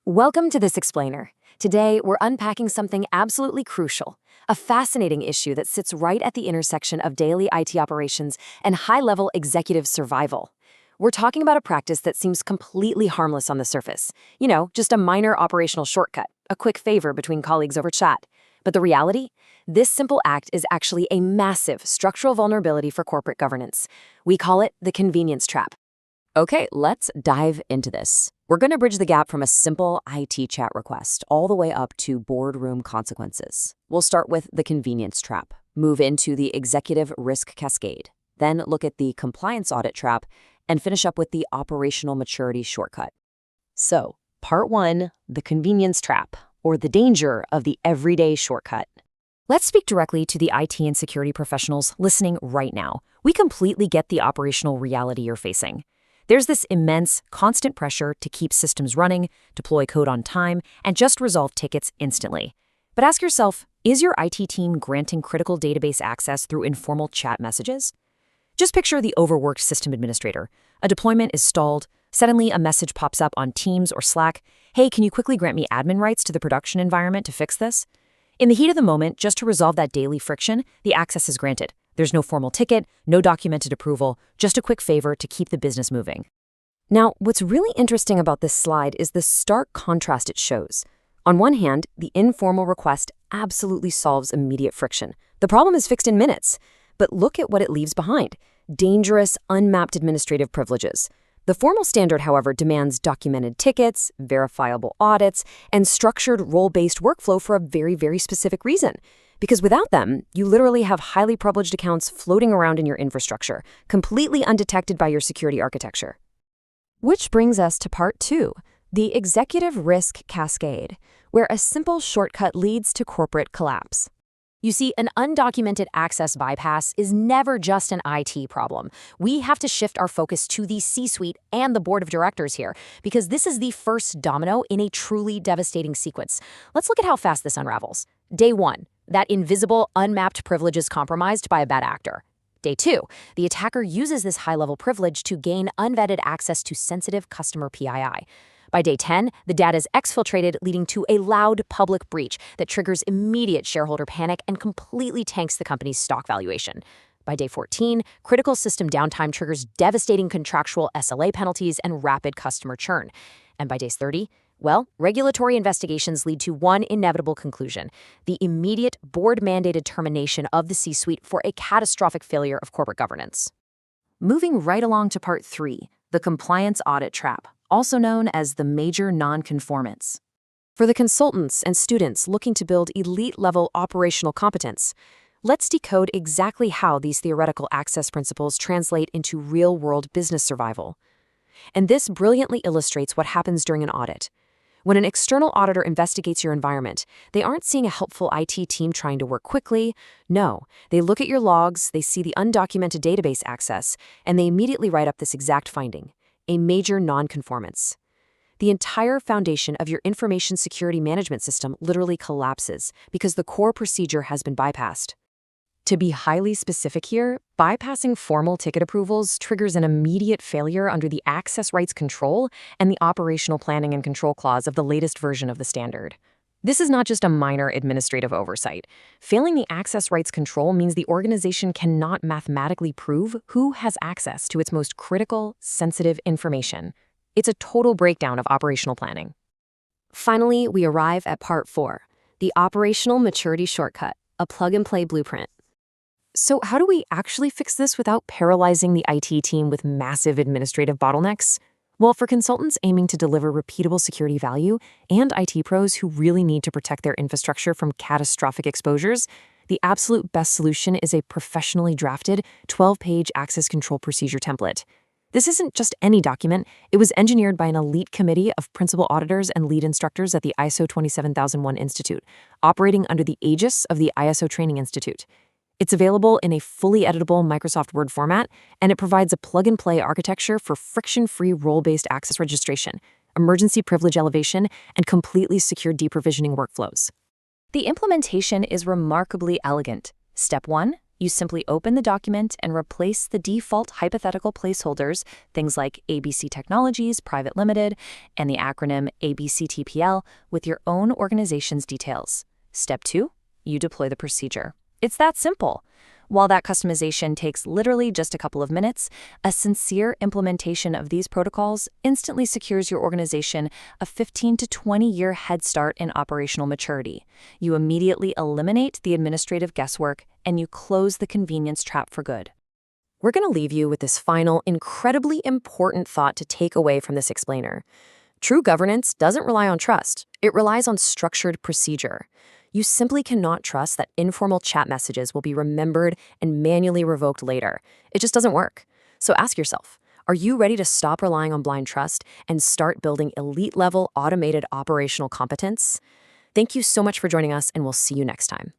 Welcome to This Explainer. Today, we're unpacking something absolutely crucial, a fascinating issue that sits right at the intersection of daily IT operations and high-level executive survival. We're talking about a practice that seems completely harmless on the surface. Just a minor operational shortcut, a quick favor between colleagues over chat. But the reality? This simple act is actually a massive structural vulnerability for corporate governance. We call it the convenience trap. Okay, let's dive into this. We're going to bridge the gap from a simple IT chat request all the way up to boardroom consequences. We'll start with the convenience trap, move into the executive risk cascade, then look at the compliance audit trap, and finish up with the operational maturity shortcut. So, part one, the convenience trap, or the danger of the everyday shortcut. Let's speak directly to the IT and security professionals listening right now. We completely get the operational reality you're facing. There's this immense, constant pressure to keep systems running, deploy code on time, and just resolve tickets instantly. But ask yourself, is your IT team granting critical database access through informal chat messages? Just picture the overworked system administrator. A deployment is stalled. Suddenly, a message pops up on Teams or Slack. Hey, can you quickly grant me admin rights to the production environment to fix this? In the heat of the moment, just to resolve that daily friction, the access is granted. There's no formal ticket, no documented approval, just a quick favor to keep the business moving. Now, what's really interesting about this slide is the stark contrast it shows. On one hand, the informal request absolutely solves immediate friction. The problem is fixed in minutes. But look at what it leaves behind: dangerous, unmapped administrative privileges. The formal standard, however, demands documented tickets, verifiable audits, and structured role-based workflow for a very, very specific reason. Because without them, you literally have highly privileged accounts floating around in your infrastructure, completely undetected by your security architecture. Which brings us to part two, the executive risk cascade, where a simple shortcut leads to corporate collapse. You see, an undocumented access bypass is never just an IT problem. We have to shift our focus to the C-suite and the board of directors here, because this is the first domino in a truly devastating sequence. Let's look at how fast this unravels. Day one, that invisible, unmapped privilege is compromised by a bad actor. Day two, the attacker uses this high-level privilege to gain unvetted access to sensitive customer PII. By day 10, the data is exfiltrated, leading to a loud public breach that triggers immediate shareholder panic and completely tanks the company's stock valuation. By day 14, critical system downtime triggers devastating contractual SLA penalties and rapid customer churn. And by days 30, regulatory investigations lead to one inevitable conclusion: the immediate board-mandated termination of the C-suite for a catastrophic failure of corporate governance. Moving right along to part three, the compliance audit trap, also known as the Major Non-Conformances. For the consultants and students looking to build elite-level operational competence, let's decode exactly how these theoretical access principles translate into real-world business survival. And this brilliantly illustrates what happens during an audit. When an external auditor investigates your environment, they aren't seeing a helpful IT team trying to work quickly. No, they look at your logs, they see the undocumented database access, and they immediately write up this exact finding: a major non-conformance. The entire foundation of your information security management system literally collapses because the core procedure has been bypassed. To be highly specific here, bypassing formal ticket approvals triggers an immediate failure under the access rights control and the operational planning and control clause of the latest version of the standard. This is not just a minor administrative oversight. Failing the access rights control means the organization cannot mathematically prove who has access to its most critical, sensitive information. It's a total breakdown of operational planning. Finally, we arrive at part four, the operational maturity shortcut, a plug-and-play blueprint. So how do we actually fix this without paralyzing the IT team with massive administrative bottlenecks? Well, for consultants aiming to deliver repeatable security value and IT pros who really need to protect their infrastructure from catastrophic exposures, the absolute best solution is a professionally drafted 12-page access control procedure template. This isn't just any document. It was engineered by an elite committee of principal auditors and lead instructors at the ISO 27001 Institute, operating under the aegis of the ISO Training Institute. It's available in a fully editable Microsoft Word format, and it provides a plug-and-play architecture for friction-free role-based access registration, emergency privilege elevation, and completely secure deprovisioning workflows. The implementation is remarkably elegant. Step 1. You simply open the document and replace the default hypothetical placeholders, things like ABC Technologies, Private Limited, and the acronym ABCTPL, with your own organization's details. Step 2, you deploy the procedure. It's that simple. While that customization takes literally just a couple of minutes, a sincere implementation of these protocols instantly secures your organization a 15 to 20-year head start in operational maturity. You immediately eliminate the administrative guesswork, and you close the convenience trap for good. We're going to leave you with this final, incredibly important thought to take away from this explainer. True governance doesn't rely on trust. It relies on structured procedure. You simply cannot trust that informal chat messages will be remembered and manually revoked later. It just doesn't work. So ask yourself, are you ready to stop relying on blind trust and start building elite-level automated operational competence? Thank you so much for joining us, and we'll see you next time.